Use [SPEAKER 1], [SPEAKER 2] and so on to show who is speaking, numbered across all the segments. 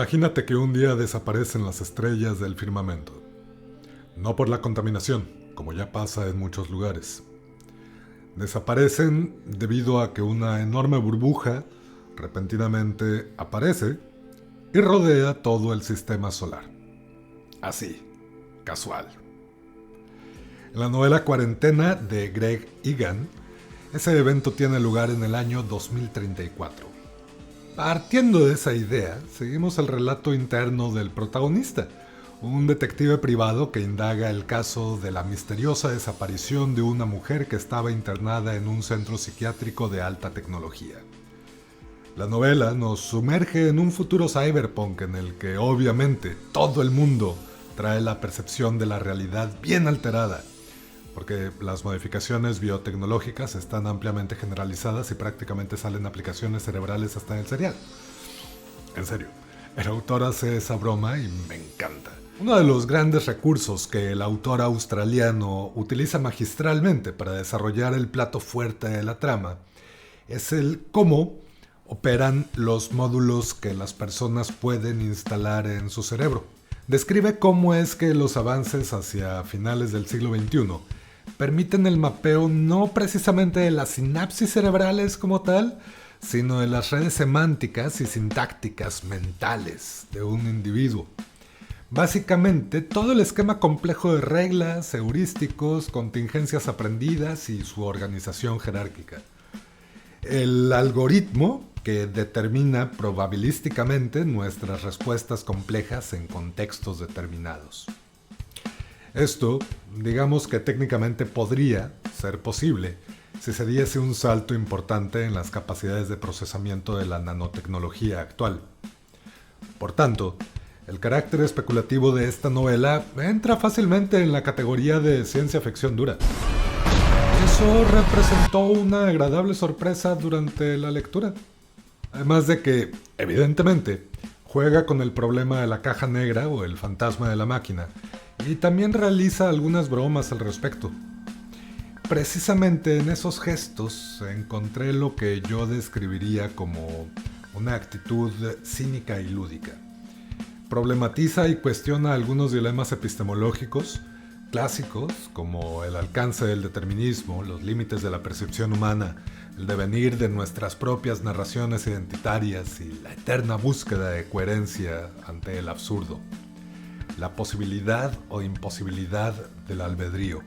[SPEAKER 1] Imagínate que un día desaparecen las estrellas del firmamento. No por la contaminación, como ya pasa en muchos lugares. Desaparecen debido a que una enorme burbuja repentinamente aparece y rodea todo el sistema solar. Así, casual. En la novela Cuarentena de Greg Egan, ese evento tiene lugar en el año 2034. Partiendo de esa idea, seguimos el relato interno del protagonista, un detective privado que indaga el caso de la misteriosa desaparición de una mujer que estaba internada en un centro psiquiátrico de alta tecnología. La novela nos sumerge en un futuro cyberpunk en el que obviamente todo el mundo trae la percepción de la realidad bien alterada, porque las modificaciones biotecnológicas están ampliamente generalizadas y prácticamente salen aplicaciones cerebrales hasta en el cereal. En serio, el autor hace esa broma y me encanta. Uno de los grandes recursos que el autor australiano utiliza magistralmente para desarrollar el plato fuerte de la trama es el cómo operan los módulos que las personas pueden instalar en su cerebro. Describe cómo es que los avances hacia finales del siglo XXI permiten el mapeo no precisamente de las sinapsis cerebrales como tal, sino de las redes semánticas y sintácticas mentales de un individuo. Básicamente, todo el esquema complejo de reglas, heurísticos, contingencias aprendidas y su organización jerárquica. El algoritmo que determina probabilísticamente nuestras respuestas complejas en contextos determinados. Esto, digamos que técnicamente podría ser posible si se diese un salto importante en las capacidades de procesamiento de la nanotecnología actual. Por tanto, el carácter especulativo de esta novela entra fácilmente en la categoría de ciencia ficción dura. Eso representó una agradable sorpresa durante la lectura. Además de que, evidentemente, juega con el problema de la caja negra o el fantasma de la máquina, y también realiza algunas bromas al respecto. Precisamente en esos gestos encontré lo que yo describiría como una actitud cínica y lúdica. Problematiza y cuestiona algunos dilemas epistemológicos clásicos, como el alcance del determinismo, los límites de la percepción humana, el devenir de nuestras propias narraciones identitarias y la eterna búsqueda de coherencia ante el absurdo, la posibilidad o imposibilidad del albedrío.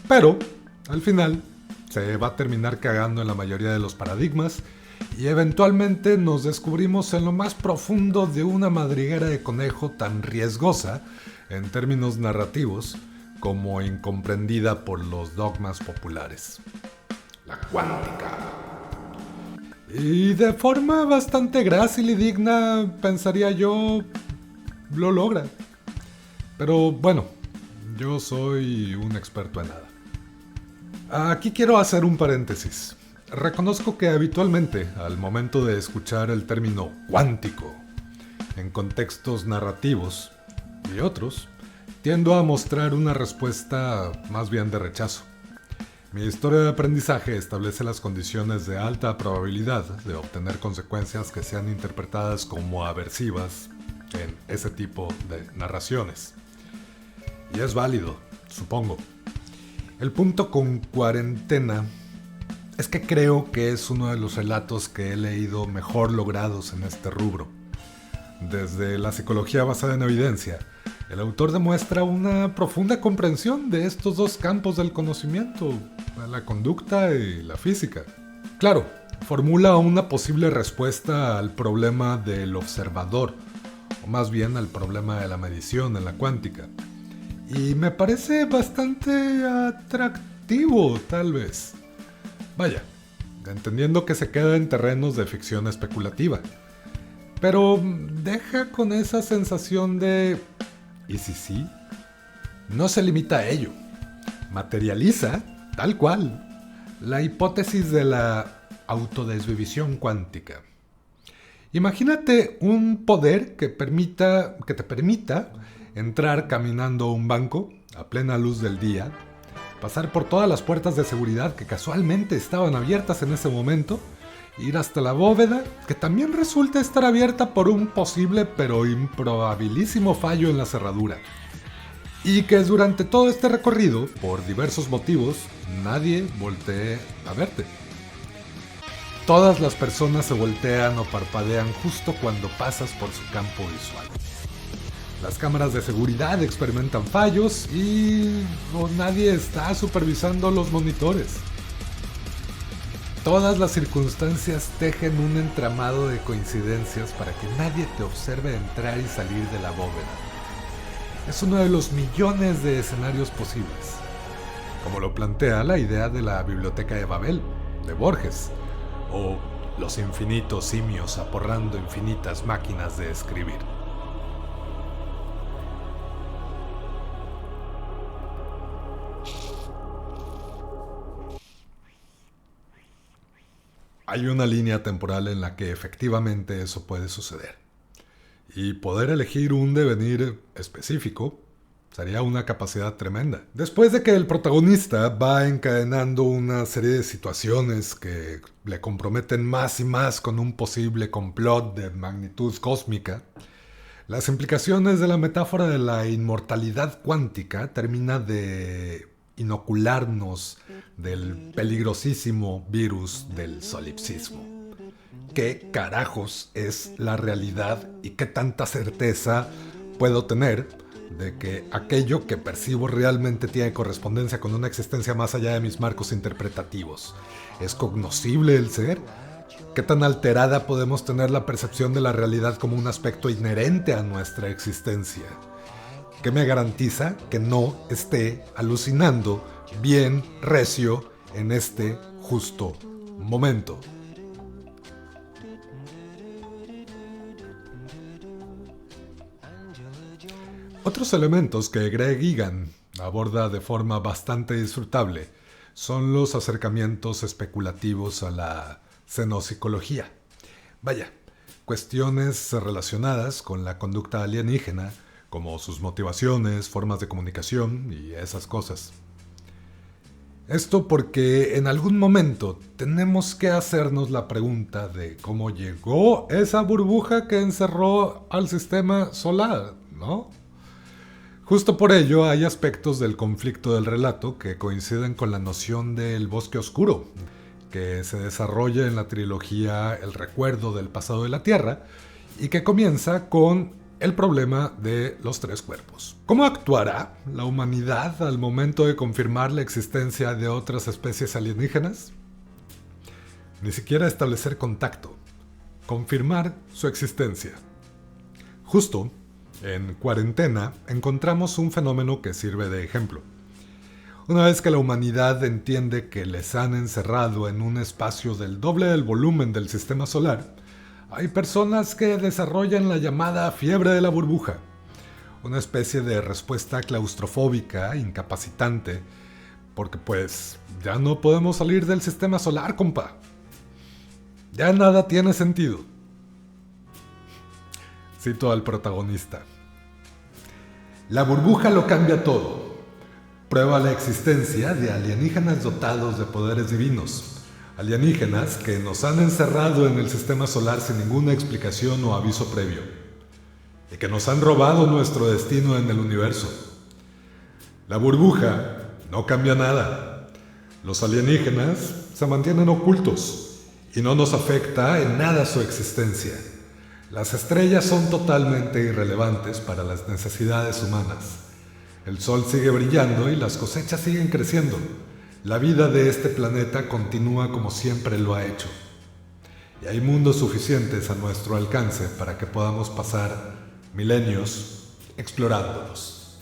[SPEAKER 1] Pero, al final, se va a terminar cagando en la mayoría de los paradigmas y eventualmente nos descubrimos en lo más profundo de una madriguera de conejo tan riesgosa en términos narrativos como incomprendida por los dogmas populares. La cuántica. Y de forma bastante grácil y digna, pensaría yo, lo logra. Pero bueno, yo soy un experto en nada. Aquí quiero hacer un paréntesis. Reconozco que habitualmente, al momento de escuchar el término cuántico en contextos narrativos y otros, tiendo a mostrar una respuesta más bien de rechazo. Mi historia de aprendizaje establece las condiciones de alta probabilidad de obtener consecuencias que sean interpretadas como aversivas en ese tipo de narraciones. Y es válido, supongo. El punto con Cuarentena es que creo que es uno de los relatos que he leído mejor logrados en este rubro. Desde la psicología basada en evidencia, el autor demuestra una profunda comprensión de estos dos campos del conocimiento, la conducta y la física. Claro, formula una posible respuesta al problema del observador, o más bien al problema de la medición en la cuántica. Y me parece bastante atractivo, tal vez. Vaya, entendiendo que se queda en terrenos de ficción especulativa. Pero deja con esa sensación de... ¿y si sí? No se limita a ello. Materializa, tal cual, la hipótesis de la autodesvivisión cuántica. Imagínate un poder que te permita entrar caminando a un banco a plena luz del día, pasar por todas las puertas de seguridad que casualmente estaban abiertas en ese momento ir hasta la bóveda, que también resulta estar abierta por un posible pero improbabilísimo fallo en la cerradura. Y que durante todo este recorrido, por diversos motivos, nadie voltee a verte. Todas las personas se voltean o parpadean justo cuando pasas por su campo visual. Las cámaras de seguridad experimentan fallos y nadie está supervisando los monitores. Todas las circunstancias tejen un entramado de coincidencias para que nadie te observe entrar y salir de la bóveda. Es uno de los millones de escenarios posibles, como lo plantea la idea de la Biblioteca de Babel, de Borges, o los infinitos simios aporrando infinitas máquinas de escribir. Hay una línea temporal en la que efectivamente eso puede suceder. Y poder elegir un devenir específico sería una capacidad tremenda. Después de que el protagonista va encadenando una serie de situaciones que le comprometen más y más con un posible complot de magnitud cósmica, las implicaciones de la metáfora de la inmortalidad cuántica termina de inocularnos del peligrosísimo virus del solipsismo. ¿Qué carajos es la realidad y qué tanta certeza puedo tener de que aquello que percibo realmente tiene correspondencia con una existencia más allá de mis marcos interpretativos? ¿Es cognoscible el ser? ¿Qué tan alterada podemos tener la percepción de la realidad como un aspecto inherente a nuestra existencia? ¿Qué me garantiza que no esté alucinando bien recio en este justo momento? Otros elementos que Greg Egan aborda de forma bastante disfrutable son los acercamientos especulativos a la xenopsicología. Vaya, cuestiones relacionadas con la conducta alienígena, como sus motivaciones, formas de comunicación y esas cosas. Esto porque en algún momento tenemos que hacernos la pregunta de cómo llegó esa burbuja que encerró al sistema solar, ¿no? Justo por ello hay aspectos del conflicto del relato que coinciden con la noción del bosque oscuro, que se desarrolla en la trilogía El recuerdo del pasado de la Tierra y que comienza con el problema de los tres cuerpos. ¿Cómo actuará la humanidad al momento de confirmar la existencia de otras especies alienígenas? Ni siquiera establecer contacto, confirmar su existencia. Justo en Cuarentena encontramos un fenómeno que sirve de ejemplo. Una vez que la humanidad entiende que les han encerrado en un espacio del doble del volumen del sistema solar, hay personas que desarrollan la llamada fiebre de la burbuja, una especie de respuesta claustrofóbica, incapacitante, porque pues ya no podemos salir del sistema solar, compa. Ya nada tiene sentido. Cito al protagonista. La burbuja lo cambia todo. Prueba la existencia de alienígenas dotados de poderes divinos. Alienígenas que nos han encerrado en el sistema solar sin ninguna explicación o aviso previo. Y que nos han robado nuestro destino en el universo. La burbuja no cambia nada. Los alienígenas se mantienen ocultos y no nos afecta en nada su existencia. Las estrellas son totalmente irrelevantes para las necesidades humanas. El sol sigue brillando y las cosechas siguen creciendo. La vida de este planeta continúa como siempre lo ha hecho. Y hay mundos suficientes a nuestro alcance para que podamos pasar milenios explorándolos.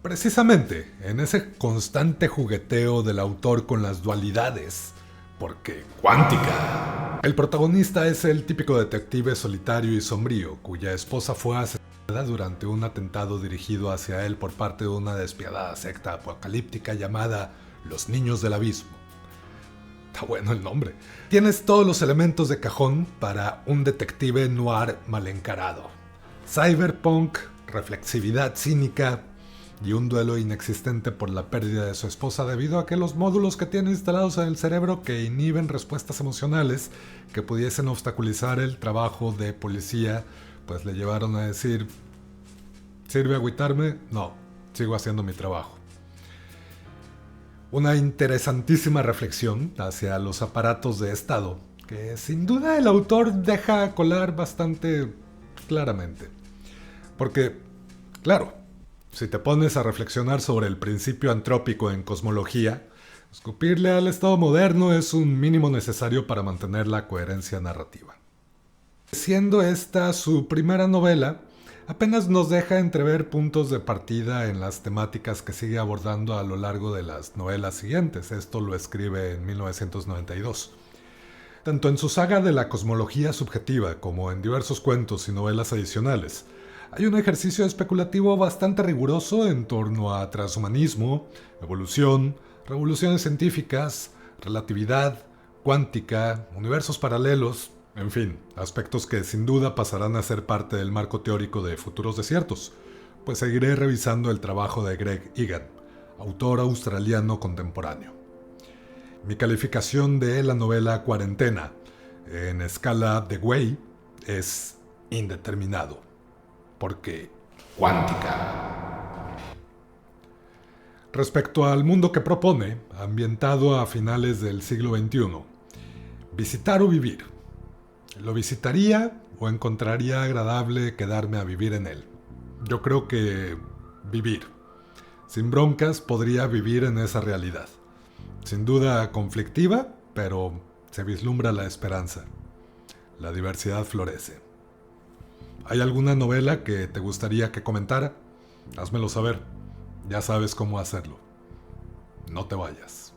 [SPEAKER 1] Precisamente en ese constante jugueteo del autor con las dualidades, porque cuántica. El protagonista es el típico detective solitario y sombrío, cuya esposa fue asesinada durante un atentado dirigido hacia él por parte de una despiadada secta apocalíptica llamada Los Niños del Abismo. Está bueno el nombre. Tienes todos los elementos de cajón para un detective noir mal encarado. Cyberpunk, reflexividad cínica, y un duelo inexistente por la pérdida de su esposa debido a que los módulos que tiene instalados en el cerebro que inhiben respuestas emocionales que pudiesen obstaculizar el trabajo de policía, pues le llevaron a decir, ¿sirve agüitarme? No, sigo haciendo mi trabajo. Una interesantísima reflexión hacia los aparatos de Estado, que sin duda el autor deja colar bastante claramente. Porque, claro, si te pones a reflexionar sobre el principio antrópico en cosmología, escupirle al Estado moderno es un mínimo necesario para mantener la coherencia narrativa. Siendo esta su primera novela, apenas nos deja entrever puntos de partida en las temáticas que sigue abordando a lo largo de las novelas siguientes. Esto lo escribe en 1992. Tanto en su saga de la cosmología subjetiva como en diversos cuentos y novelas adicionales, hay un ejercicio especulativo bastante riguroso en torno a transhumanismo, evolución, revoluciones científicas, relatividad, cuántica, universos paralelos, en fin, aspectos que sin duda pasarán a ser parte del marco teórico de Futuros Desiertos, pues seguiré revisando el trabajo de Greg Egan, autor australiano contemporáneo. Mi calificación de la novela Cuarentena, en escala de Way, es indeterminado, porque cuántica. Respecto al mundo que propone, ambientado a finales del siglo XXI, visitar o vivir. ¿Lo visitaría o encontraría agradable quedarme a vivir en él? Yo creo que vivir. Sin broncas podría vivir en esa realidad. Sin duda conflictiva, pero se vislumbra la esperanza. La diversidad florece. ¿Hay alguna novela que te gustaría que comentara? Házmelo saber. Ya sabes cómo hacerlo. No te vayas.